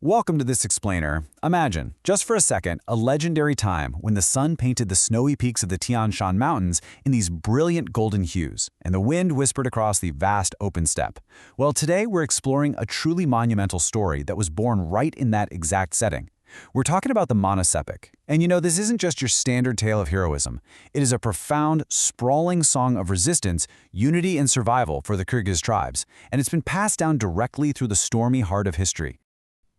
Welcome to this explainer. Imagine, just for a second, a legendary time when the sun painted the snowy peaks of the Tian Shan Mountains in these brilliant golden hues, and the wind whispered across the vast open steppe. Well, today we're exploring a truly monumental story that was born right in that exact setting. We're talking about the Manas epic. And you know, this isn't just your standard tale of heroism. It is a profound, sprawling song of resistance, unity, and survival for the Kyrgyz tribes, and it's been passed down directly through the stormy heart of history.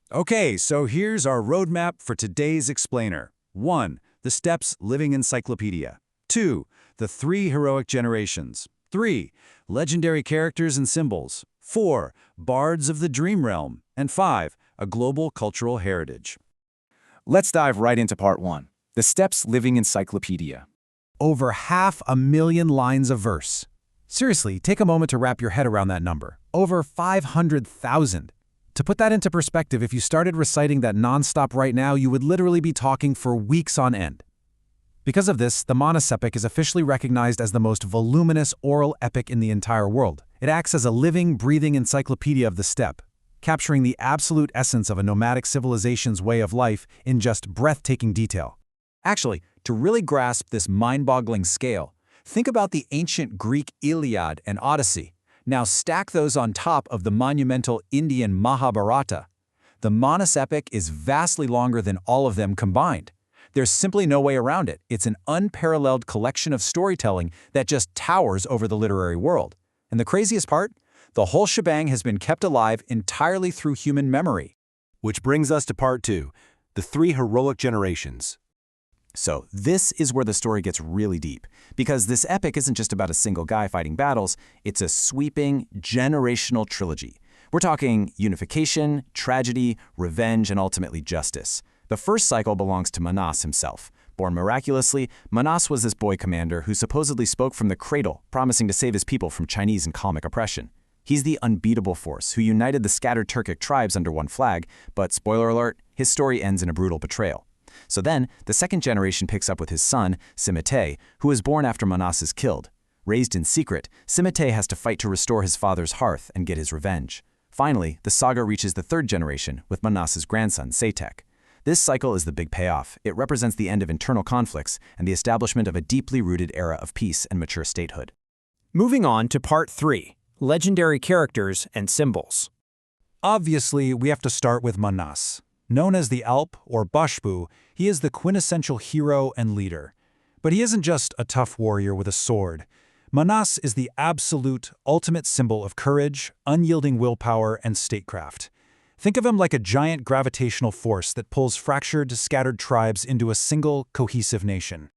Okay, so here's our roadmap for today's explainer. 1. The Steppes Living Encyclopedia. 2. The Three Heroic Generations. 3. Legendary Characters and Symbols. 4. Bards of the Dream Realm. And 5. A Global Cultural Heritage. Let's dive right into part 1. The Steppes Living Encyclopedia. Over 500,000 lines of verse. Seriously, take a moment to wrap your head around that number. Over 500,000. To put that into perspective, if you started reciting that nonstop right now, you would literally be talking for weeks on end. Because of this, the Manas epic is officially recognized as the most voluminous oral epic in the entire world. It acts as a living, breathing encyclopedia of the steppe, capturing the absolute essence of a nomadic civilization's way of life in just breathtaking detail. Actually, to really grasp this mind-boggling scale, think about the ancient Greek Iliad and Odyssey. Now stack those on top of the monumental Indian Mahabharata. The Manas epic is vastly longer than all of them combined. There's simply no way around it. It's an unparalleled collection of storytelling that just towers over the literary world. And the craziest part? The whole shebang has been kept alive entirely through human memory. Which brings us to part 2, the Three Heroic Generations. So this is where the story gets really deep, because this epic isn't just about a single guy fighting battles, it's a sweeping, generational trilogy. We're talking unification, tragedy, revenge, and ultimately justice. The first cycle belongs to Manas himself. Born miraculously, Manas was this boy commander who supposedly spoke from the cradle, promising to save his people from Chinese and Kalmyk oppression. He's the unbeatable force who united the scattered Turkic tribes under one flag, but spoiler alert, his story ends in a brutal betrayal. So then, the second generation picks up with his son, Simitay, who was born after Manas is killed. Raised in secret, Simitay has to fight to restore his father's hearth and get his revenge. Finally, the saga reaches the third generation with Manas's grandson, Saytek. This cycle is the big payoff. It represents the end of internal conflicts and the establishment of a deeply rooted era of peace and mature statehood. Moving on to part 3, legendary characters and symbols. Obviously, we have to start with Manas. Known as the Alp or Bashbu, he is the quintessential hero and leader. But he isn't just a tough warrior with a sword. Manas is the absolute, ultimate symbol of courage, unyielding willpower, and statecraft. Think of him like a giant gravitational force that pulls fractured, scattered tribes into a single, cohesive nation.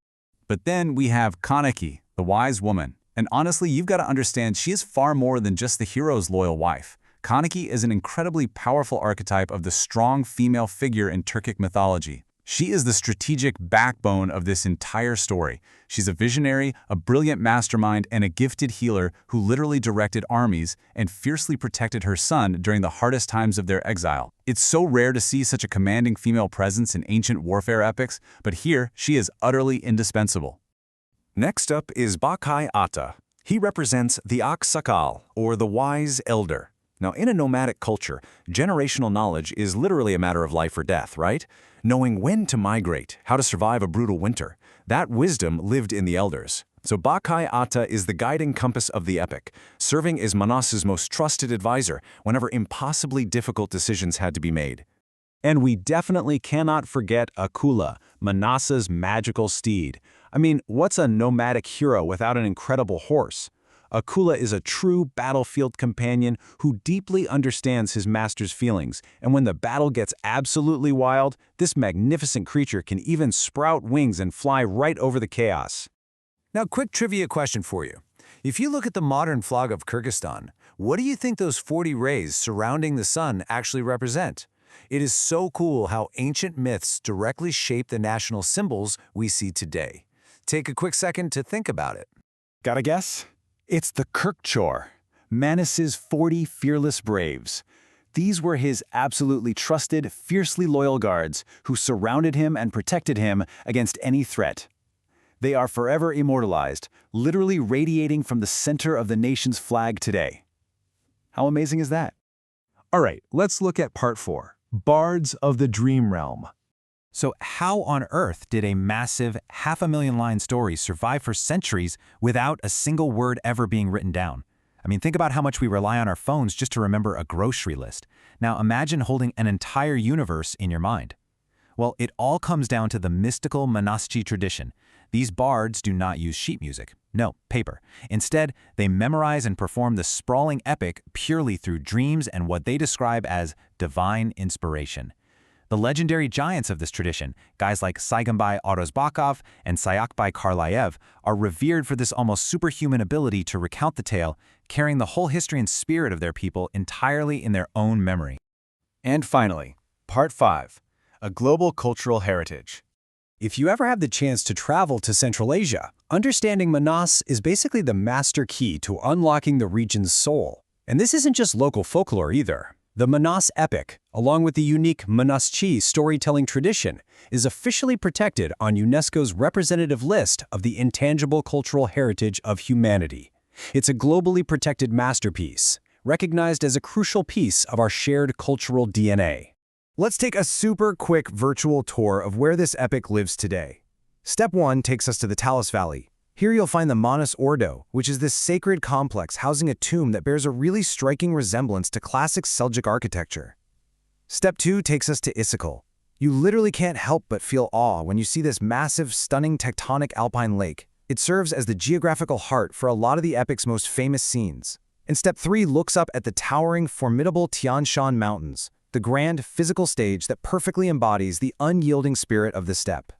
But then we have Kaneki, the wise woman. And honestly, you've got to understand she is far more than just the hero's loyal wife. Kaneki is an incredibly powerful archetype of the strong female figure in Turkic mythology. She is the strategic backbone of this entire story. She's a visionary, a brilliant mastermind, and a gifted healer who literally directed armies and fiercely protected her son during the hardest times of their exile. It's so rare to see such a commanding female presence in ancient warfare epics, but here she is utterly indispensable. Next up is Bakai Ata. He represents the Aksakal, or the wise elder. Now, in a nomadic culture, generational knowledge is literally a matter of life or death, right? Knowing when to migrate, how to survive a brutal winter, that wisdom lived in the elders. So Bakai Ata is the guiding compass of the epic, serving as Manas's most trusted advisor whenever impossibly difficult decisions had to be made. And we definitely cannot forget Akula, Manas's magical steed. I mean, what's a nomadic hero without an incredible horse? Akula is a true battlefield companion who deeply understands his master's feelings, and when the battle gets absolutely wild, this magnificent creature can even sprout wings and fly right over the chaos. Now, quick trivia question for you. If you look at the modern flag of Kyrgyzstan, what do you think those 40 rays surrounding the sun actually represent? It is so cool how ancient myths directly shape the national symbols we see today. Take a quick second to think about it. Got a guess? It's the Kirkchor, Manas's 40 fearless braves. These were his absolutely trusted, fiercely loyal guards who surrounded him and protected him against any threat. They are forever immortalized, literally radiating from the center of the nation's flag today. How amazing is that? All right, let's look at part 4, Bards of the Dream Realm. So how on earth did a massive 500,000-line story survive for centuries without a single word ever being written down? I mean, think about how much we rely on our phones just to remember a grocery list. Now imagine holding an entire universe in your mind. Well, it all comes down to the mystical monaschi tradition. These bards do not use sheet music. No, paper. Instead, they memorize and perform the sprawling epic purely through dreams and what they describe as divine inspiration. The legendary giants of this tradition, guys like Saigonbai Orozbakov and Sayakbai Karlaev, are revered for this almost superhuman ability to recount the tale, carrying the whole history and spirit of their people entirely in their own memory. And finally, Part 5, a global cultural heritage. If you ever have the chance to travel to Central Asia, understanding Manas is basically the master key to unlocking the region's soul. And this isn't just local folklore either. The Manas epic, along with the unique Manaschi storytelling tradition, is officially protected on UNESCO's representative list of the intangible cultural heritage of humanity. It's a globally protected masterpiece, recognized as a crucial piece of our shared cultural DNA. Let's take a super quick virtual tour of where this epic lives today. Step 1 takes us to the Talas Valley. Here you'll find the Manas Ordo, which is this sacred complex housing a tomb that bears a really striking resemblance to classic Seljuk architecture. Step 2 takes us to Istiklal. You literally can't help but feel awe when you see this massive, stunning tectonic alpine lake. It serves as the geographical heart for a lot of the epic's most famous scenes. And Step 3 looks up at the towering, formidable Tian Shan Mountains, the grand physical stage that perfectly embodies the unyielding spirit of the steppe.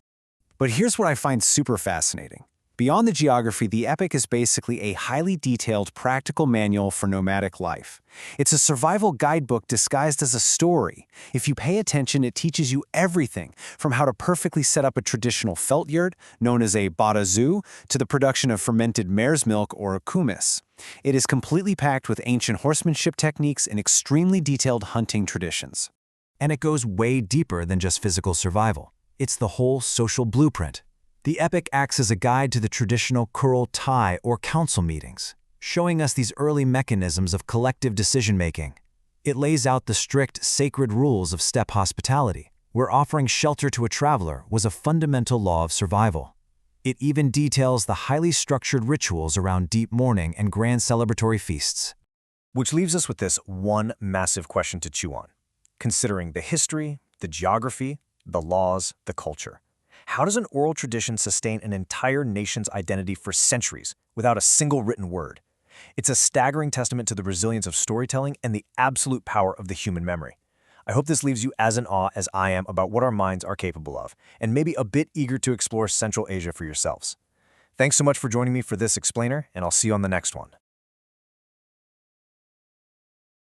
But here's what I find super fascinating. Beyond the geography, the epic is basically a highly detailed practical manual for nomadic life. It's a survival guidebook disguised as a story. If you pay attention, it teaches you everything from how to perfectly set up a traditional felt yurt, known as a barazu, to the production of fermented mare's milk or a kumis. It is completely packed with ancient horsemanship techniques and extremely detailed hunting traditions. And it goes way deeper than just physical survival. It's the whole social blueprint. The epic acts as a guide to the traditional Kurul Tai or council meetings, showing us these early mechanisms of collective decision-making. It lays out the strict, sacred rules of steppe hospitality, where offering shelter to a traveler was a fundamental law of survival. It even details the highly structured rituals around deep mourning and grand celebratory feasts. Which leaves us with this one massive question to chew on. Considering the history, the geography, the laws, the culture. How does an oral tradition sustain an entire nation's identity for centuries without a single written word? It's a staggering testament to the resilience of storytelling and the absolute power of the human memory. I hope this leaves you as in awe as I am about what our minds are capable of, and maybe a bit eager to explore Central Asia for yourselves. Thanks so much for joining me for this explainer, and I'll see you on the next one.